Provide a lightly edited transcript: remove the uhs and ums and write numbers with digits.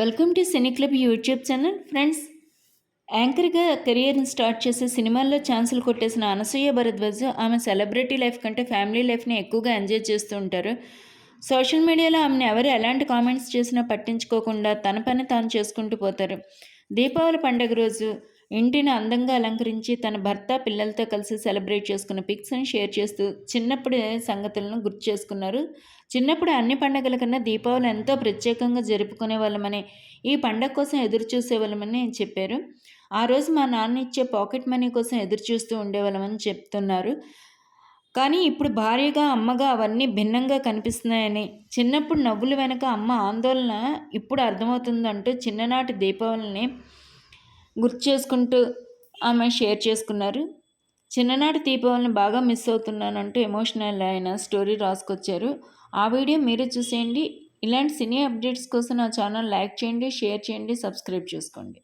Welcome to cine club YouTube channel. Friends, యాంకర్గా కెరియర్ని start చేసి సినిమాల్లో ఛాన్సులు కొట్టేసిన అనసూయ భరద్వాజ్ ఆమె సెలబ్రిటీ లైఫ్ కంటే ఫ్యామిలీ లైఫ్ని ఎక్కువగా ఎంజాయ్ చేస్తూ ఉంటారు. సోషల్ మీడియాలో ఆమెను ఎవరు ఎలాంటి కామెంట్స్ చేసినా పట్టించుకోకుండా తన పని తాను చేసుకుంటూ పోతారు. దీపావళి పండుగ రోజు ఇంటిని అందంగా అలంకరించి తన భర్త పిల్లలతో కలిసి సెలబ్రేట్ చేసుకున్న పిక్స్ని షేర్ చేస్తూ చిన్నప్పటి సంగతులను గుర్తు చేసుకున్నారు. చిన్నప్పుడు అన్ని పండుగల కన్నా దీపావళి ఎంతో ప్రత్యేకంగా జరుపుకునే వాళ్ళమని, ఈ పండగ కోసం ఎదురు చూసేవాళ్ళమని చెప్పారు. ఆ రోజు మా నాన్న ఇచ్చే పాకెట్ మనీ కోసం ఎదురు చూస్తూ ఉండేవాళ్ళమని చెప్తున్నారు. కానీ ఇప్పుడు భార్యగా, అమ్మగా అవన్నీ భిన్నంగా కనిపిస్తున్నాయని, చిన్నప్పుడు నవ్వుల వెనక అమ్మ ఆందోళన ఇప్పుడు అర్థమవుతుందంటూ చిన్ననాటి దీపావళిని గుర్తు చేసుకుంటూ ఆమె షేర్ చేసుకున్నారు. చిన్ననాటి దీపావళిని బాగా మిస్ అవుతున్నానంటూ ఎమోషనల్ అయిన స్టోరీ రాసుకొచ్చారు. ఆ వీడియో మీరే చూసేయండి. ఇలాంటి సినీ అప్డేట్స్ కోసం నా ఛానల్ లైక్ చేయండి, షేర్ చేయండి, సబ్స్క్రైబ్ చేసుకోండి.